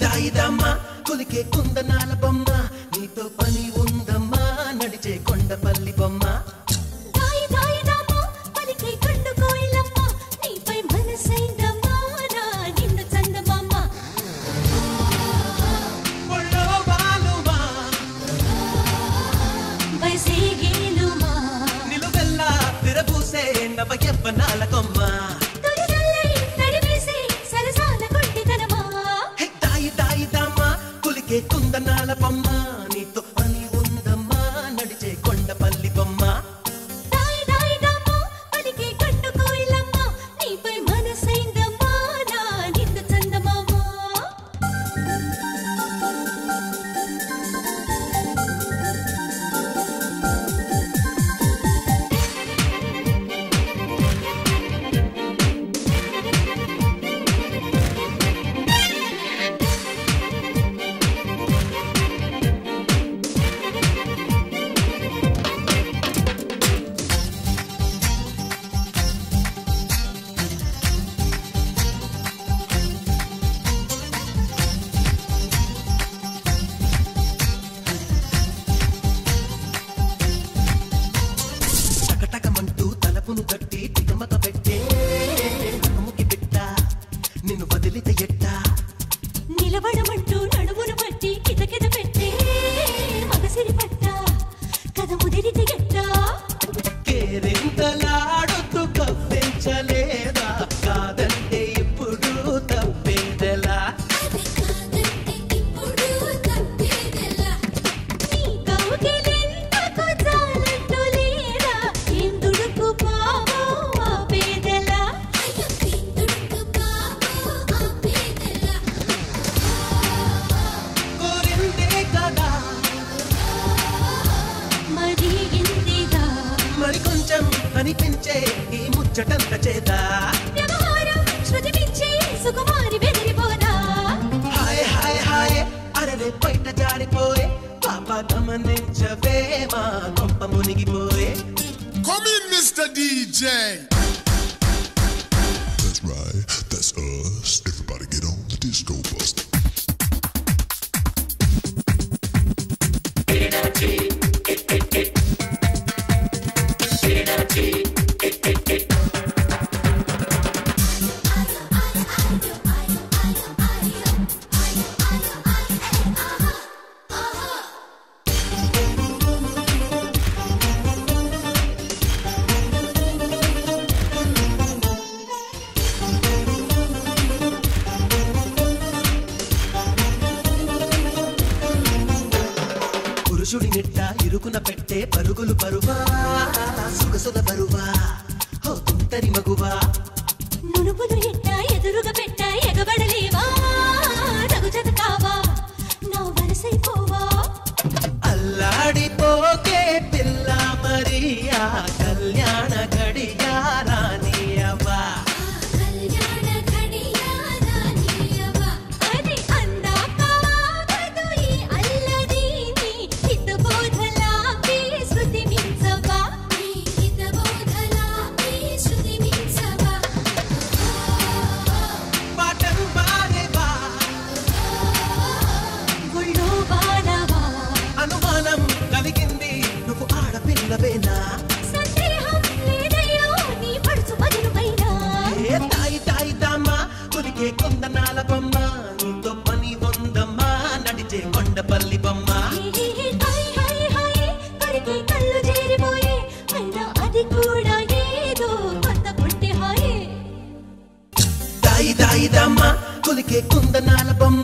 దాయిదమ్మా కులికే కుందనాల బొమ్మ నీతో పని ఉందమ్మా నడిచే కొండపల్లి బొమ్మ దాయిదమ్మా పలికే కండు కోయిలమ్మ నీపై మనసైందమ్మా నా నిన్ను చందమామ ఒళ్ళో వాలుమా వైసేగేలుమా నిలువెల్లా తిరబూసే నవ యవ్వనాల కొమ్మ కుందనాల బొమ్మ నీతో పని ఉందమ్మా నడిచే కొండపల్లి బొమ్మ దాయిదమ్మా పలికే కండు కోయిలమ్మ నీపై మనసైందమ్మా నా నిన్ను చందమామ టకటకమంటూ తలపును కట్టి తికమక పెట్టే నడుముకి పెట్ట నిన్ను వదిలితే ఎట్టా నిలబడమంటూ నడుమును పట్టి కితకిత పెట్టే మగసిరి పట్ట కథ ముదిరితే గట్ట కేరింతలాడుతూ కవ్వించలేదా కాదంటే ఇప్పుడు తప్పేదెలా నీ కౌగిలింతకు చాలంటూ లేదా ఎందుడుకు పావో ఆ పేదలా కోరిందే కదా మరి ఇందిగా మరి కొంచెం అనిపించే ఈ ముచ్చటంత చేదా వ్యవహారం శృతి మించి సుకుమారి బెదిరిపోదా హాయ్ హాయ్ హాయ్ అరే బయట జారిపోయే పాప గమనించవే మా కొంప మునిగిపోయే Come in, Mr. DJ. That's right, that's us. Everybody get on the disco bus. పురుషుడి నిట్ట ఇరుకున పెట్టే పరుగులు పరువా సుగసుగ బరువా హో తుంటరి మగువా నునుపులు ఎట్ట ఎదురుగా పెట్ట ఎగబడలేవా రఘుజత కావా నా వరసైపోవా అల్లాడిపోకే పిల్ల మరియా కళ్యాణ గడియా రానియవా అది అందాక ఆగదు ఈ అల్లదీని హితబోధలా పీ శృతి మించవా పాటం బారేవా గుళ్ళో బాలవా అనుమానం కలిగింది నువ్వు ఆడపిల్లవేనా సందేహం లేదయ్యో నీ పడుచు మధురమైన ఏ దాయిదమ్మా కులికే కుందనాల బొమ్మ నీతో పని ఉందమ్మా నడిచే కొండపల్లి బొమ్మ హే సాయిదమ్మ కులికే కుందనాల బొమ్మ